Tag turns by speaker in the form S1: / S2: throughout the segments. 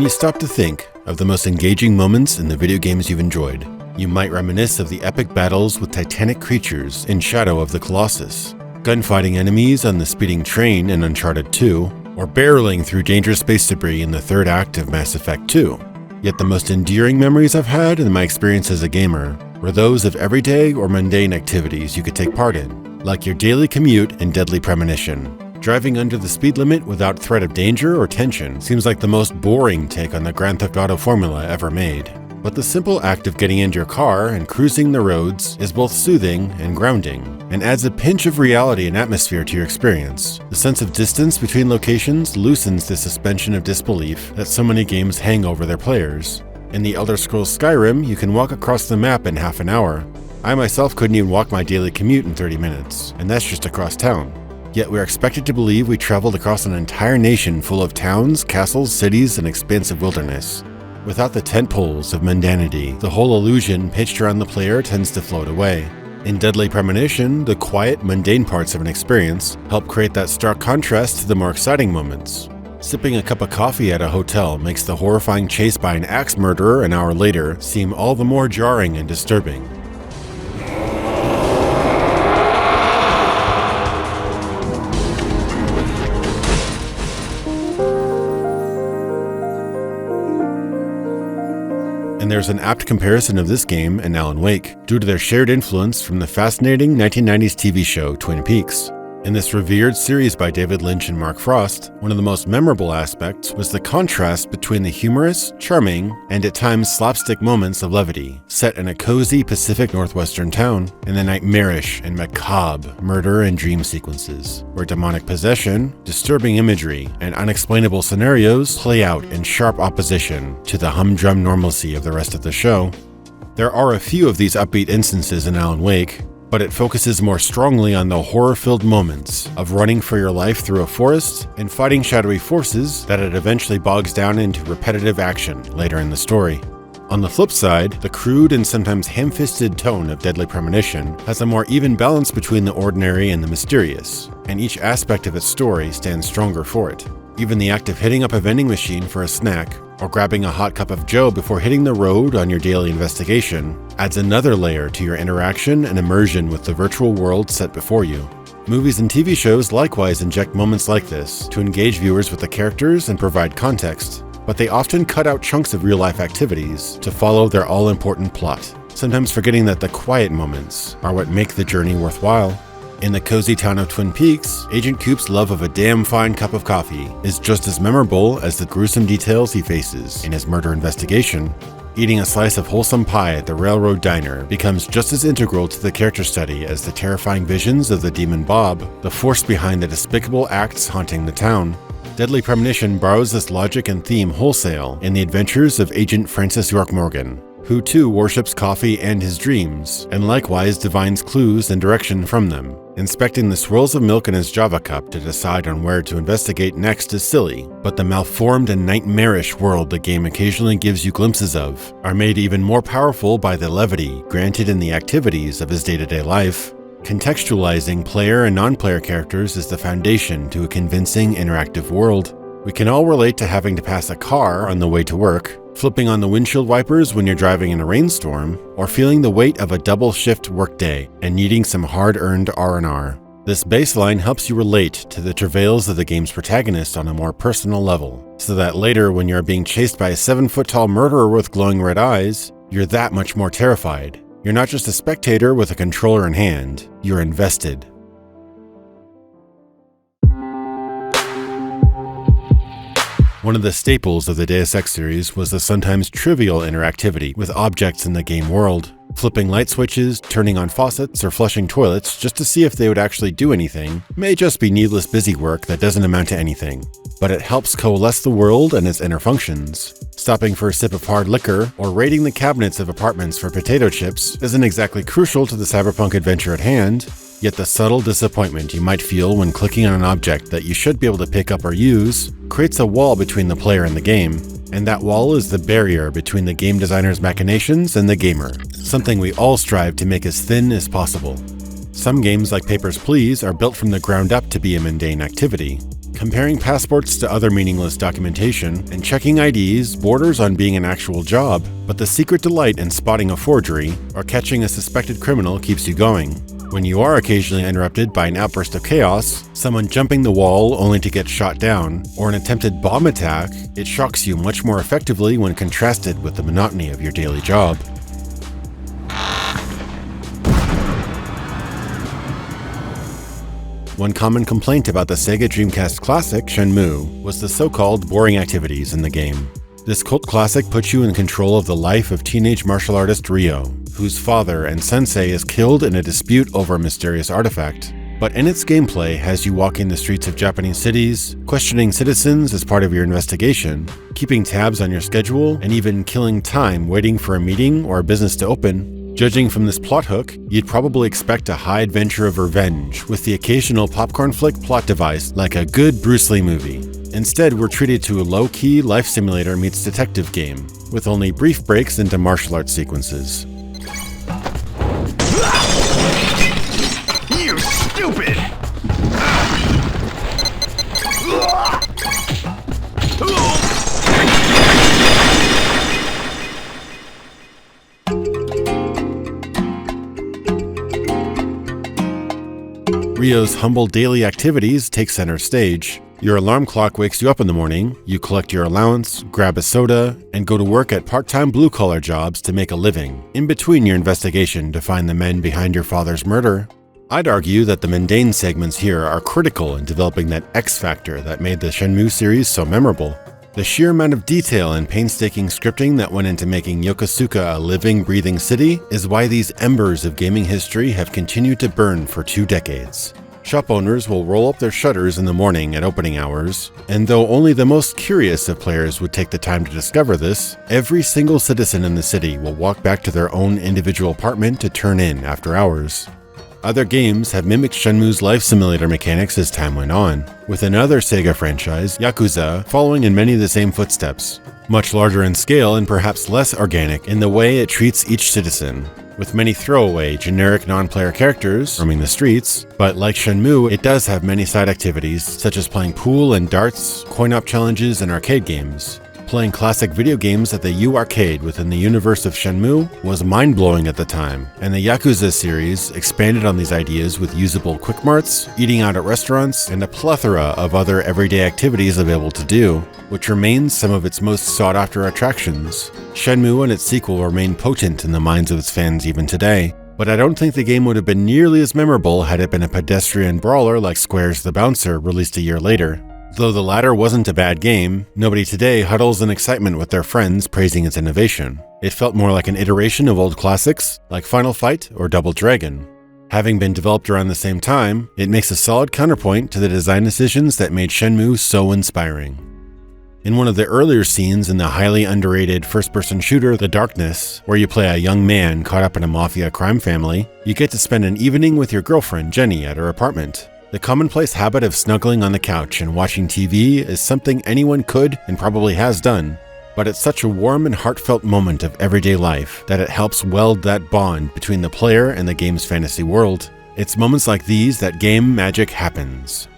S1: you stop to think of the most engaging moments in the video games you've enjoyed, you might reminisce of the epic battles with titanic creatures in Shadow of the Colossus, gunfighting enemies on the speeding train in Uncharted 2, or barreling through dangerous space debris in the third act of Mass Effect 2. Yet the most endearing memories I've had in my experience as a gamer were those of everyday or mundane activities you could take part in, like your daily commute in Deadly Premonition. Driving under the speed limit without threat of danger or tension seems like the most boring take on the Grand Theft Auto formula ever made. But the simple act of getting into your car and cruising the roads is both soothing and grounding, and adds a pinch of reality and atmosphere to your experience. The sense of distance between locations loosens the suspension of disbelief that so many games hang over their players. In the Elder Scrolls Skyrim, you can walk across the map in half an hour. I myself couldn't even walk my daily commute in 30 minutes, and that's just across town. Yet we're expected to believe we traveled across an entire nation full of towns, castles, cities, and expansive wilderness. Without the tent poles of mundanity, the whole illusion pitched around the player tends to float away. In Deadly Premonition, the quiet, mundane parts of an experience help create that stark contrast to the more exciting moments. Sipping a cup of coffee at a hotel makes the horrifying chase by an axe murderer an hour later seem all the more jarring and disturbing. And there's an apt comparison of this game and Alan Wake, due to their shared influence from the fascinating 1990s TV show Twin Peaks. In this revered series by David Lynch and Mark Frost, one of the most memorable aspects was the contrast between the humorous, charming, and at times slapstick moments of levity, set in a cozy Pacific Northwestern town, and the nightmarish and macabre murder and dream sequences, where demonic possession, disturbing imagery, and unexplainable scenarios play out in sharp opposition to the humdrum normalcy of the rest of the show. There are a few of these upbeat instances in Alan Wake, but it focuses more strongly on the horror-filled moments of running for your life through a forest and fighting shadowy forces that it eventually bogs down into repetitive action later in the story. On the flip side, the crude and sometimes ham-fisted tone of Deadly Premonition has a more even balance between the ordinary and the mysterious, and each aspect of its story stands stronger for it. Even the act of hitting up a vending machine for a snack, or grabbing a hot cup of joe before hitting the road on your daily investigation, adds another layer to your interaction and immersion with the virtual world set before you. Movies and TV shows likewise inject moments like this to engage viewers with the characters and provide context, but they often cut out chunks of real-life activities to follow their all-important plot, sometimes forgetting that the quiet moments are what make the journey worthwhile. In the cozy town of Twin Peaks, Agent Coop's love of a damn fine cup of coffee is just as memorable as the gruesome details he faces in his murder investigation. Eating a slice of wholesome pie at the Railroad Diner becomes just as integral to the character study as the terrifying visions of the demon Bob, the force behind the despicable acts haunting the town. Deadly Premonition borrows this logic and theme wholesale in the adventures of Agent Francis York Morgan, who too worships coffee and his dreams, and likewise divines clues and direction from them. Inspecting the swirls of milk in his Java cup to decide on where to investigate next is silly, but the malformed and nightmarish world the game occasionally gives you glimpses of are made even more powerful by the levity granted in the activities of his day-to-day life. Contextualizing player and non-player characters is the foundation to a convincing interactive world. We can all relate to having to pass a car on the way to work, flipping on the windshield wipers when you're driving in a rainstorm, or feeling the weight of a double-shift workday and needing some hard-earned R&R. This baseline helps you relate to the travails of the game's protagonist on a more personal level, so that later when you're being chased by a 7-foot-tall murderer with glowing red eyes, you're that much more terrified. You're not just a spectator with a controller in hand, you're invested. One of the staples of the Deus Ex series was the sometimes trivial interactivity with objects in the game world. Flipping light switches, turning on faucets, or flushing toilets just to see if they would actually do anything may just be needless busy work that doesn't amount to anything, but it helps coalesce the world and its inner functions. Stopping for a sip of hard liquor or raiding the cabinets of apartments for potato chips isn't exactly crucial to the cyberpunk adventure at hand, yet the subtle disappointment you might feel when clicking on an object that you should be able to pick up or use creates a wall between the player and the game, and that wall is the barrier between the game designer's machinations and the gamer, something we all strive to make as thin as possible. Some games like Papers, Please are built from the ground up to be a mundane activity. Comparing passports to other meaningless documentation and checking IDs borders on being an actual job, but the secret delight in spotting a forgery or catching a suspected criminal keeps you going. When you are occasionally interrupted by an outburst of chaos, someone jumping the wall only to get shot down, or an attempted bomb attack, it shocks you much more effectively when contrasted with the monotony of your daily job. One common complaint about the Sega Dreamcast classic, Shenmue, was the so-called boring activities in the game. This cult classic puts you in control of the life of teenage martial artist Ryo, whose father and sensei is killed in a dispute over a mysterious artifact. But in its gameplay has you walking the streets of Japanese cities, questioning citizens as part of your investigation, keeping tabs on your schedule, and even killing time waiting for a meeting or a business to open. Judging from this plot hook, you'd probably expect a high adventure of revenge, with the occasional popcorn flick plot device like a good Bruce Lee movie. Instead, we're treated to a low-key life simulator meets detective game, with only brief breaks into martial arts sequences.
S2: You stupid!
S1: Ryo's humble daily activities take center stage. Your alarm clock wakes you up in the morning, you collect your allowance, grab a soda, and go to work at part-time blue-collar jobs to make a living, in between your investigation to find the men behind your father's murder. I'd argue that the mundane segments here are critical in developing that X factor that made the Shenmue series so memorable. The sheer amount of detail and painstaking scripting that went into making Yokosuka a living, breathing city is why these embers of gaming history have continued to burn for 2 decades. Shop owners will roll up their shutters in the morning at opening hours, and though only the most curious of players would take the time to discover this, every single citizen in the city will walk back to their own individual apartment to turn in after hours. Other games have mimicked Shenmue's life simulator mechanics as time went on, with another Sega franchise, Yakuza, following in many of the same footsteps, much larger in scale and perhaps less organic in the way it treats each citizen, with many throwaway, generic non-player characters roaming the streets, but like Shenmue, it does have many side activities, such as playing pool and darts, coin-op challenges, and arcade games. Playing classic video games at the U Arcade within the universe of Shenmue was mind-blowing at the time, and the Yakuza series expanded on these ideas with usable quick marts, eating out at restaurants, and a plethora of other everyday activities available to do, which remains some of its most sought-after attractions. Shenmue and its sequel remain potent in the minds of its fans even today, but I don't think the game would have been nearly as memorable had it been a pedestrian brawler like Square's The Bouncer, released a year later. Though the latter wasn't a bad game, nobody today huddles in excitement with their friends praising its innovation. It felt more like an iteration of old classics, like Final Fight or Double Dragon. Having been developed around the same time, it makes a solid counterpoint to the design decisions that made Shenmue so inspiring. In one of the earlier scenes in the highly underrated first-person shooter The Darkness, where you play a young man caught up in a mafia crime family, you get to spend an evening with your girlfriend Jenny at her apartment. The commonplace habit of snuggling on the couch and watching TV is something anyone could and probably has done, but it's such a warm and heartfelt moment of everyday life that it helps weld that bond between the player and the game's fantasy world. It's moments like these that game magic happens.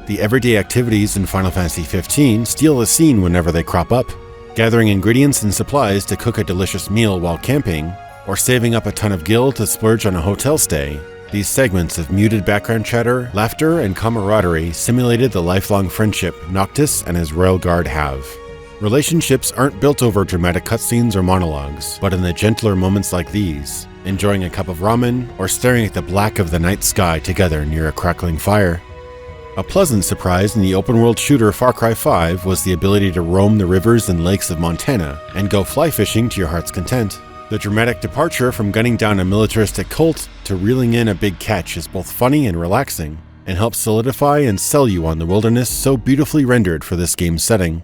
S1: The everyday activities in Final Fantasy XV steal the scene whenever they crop up. Gathering ingredients and supplies to cook a delicious meal while camping, or saving up a ton of gil to splurge on a hotel stay. These segments of muted background chatter, laughter, and camaraderie simulated the lifelong friendship Noctis and his royal guard have. Relationships aren't built over dramatic cutscenes or monologues, but in the gentler moments like these, enjoying a cup of ramen or staring at the black of the night sky together near a crackling fire. A pleasant surprise in the open-world shooter Far Cry 5 was the ability to roam the rivers and lakes of Montana and go fly fishing to your heart's content. The dramatic departure from gunning down a militaristic cult to reeling in a big catch is both funny and relaxing, and helps solidify and sell you on the wilderness so beautifully rendered for this game's setting.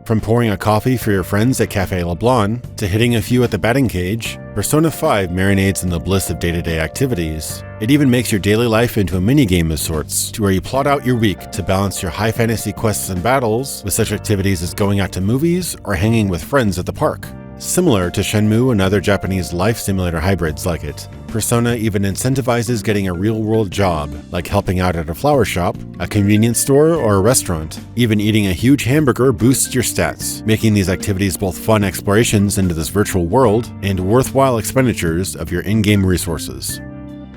S1: From pouring a coffee for your friends at Café LeBlanc to hitting a few at the batting cage, Persona 5 marinades in the bliss of day-to-day activities. It even makes your daily life into a mini-game of sorts, to where you plot out your week to balance your high fantasy quests and battles with such activities as going out to movies or hanging with friends at the park. Similar to Shenmue and other Japanese life simulator hybrids like it, persona even incentivizes getting a real-world job, like helping out at a flower shop, a convenience store, or a restaurant. Even eating a huge hamburger boosts your stats, making these activities both fun explorations into this virtual world and worthwhile expenditures of your in-game resources.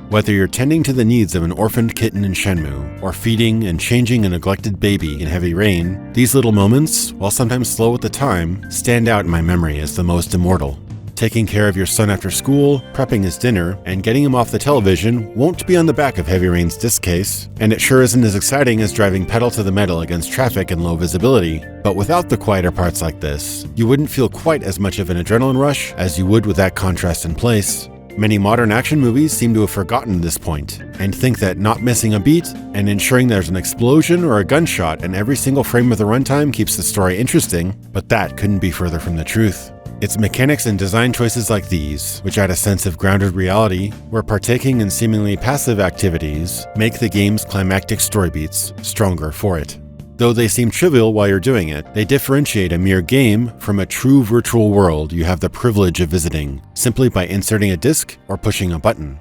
S1: Whether you're tending to the needs of an orphaned kitten in Shenmue, or feeding and changing a neglected baby in Heavy Rain, these little moments, while sometimes slow at the time, stand out in my memory as the most immortal. Taking care of your son after school, prepping his dinner, and getting him off the television won't be on the back of Heavy Rain's disc case, and it sure isn't as exciting as driving pedal to the metal against traffic and low visibility. But without the quieter parts like this, you wouldn't feel quite as much of an adrenaline rush as you would with that contrast in place. Many modern action movies seem to have forgotten this point, and think that not missing a beat and ensuring there's an explosion or a gunshot in every single frame of the runtime keeps the story interesting, but that couldn't be further from the truth. It's mechanics and design choices like these, which add a sense of grounded reality, where partaking in seemingly passive activities make the game's climactic story beats stronger for it. Though they seem trivial while you're doing it, they differentiate a mere game from a true virtual world you have the privilege of visiting, simply by inserting a disc or pushing a button.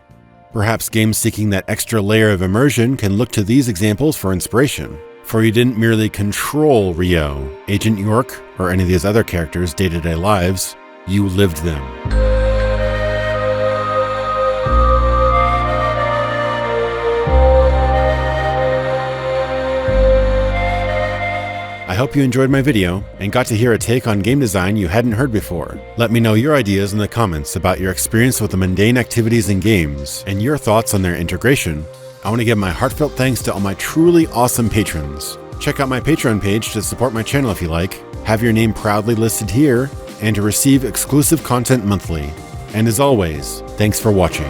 S1: Perhaps games seeking that extra layer of immersion can look to these examples for inspiration, for you didn't merely control Ryo, Agent York, or any of these other characters' day-to-day lives, you lived them. I hope you enjoyed my video and got to hear a take on game design you hadn't heard before. Let me know your ideas in the comments about your experience with the mundane activities in games and your thoughts on their integration. I want to give my heartfelt thanks to all my truly awesome patrons. Check out my Patreon page to support my channel if you like, have your name proudly listed here, and to receive exclusive content monthly. And as always, thanks for watching.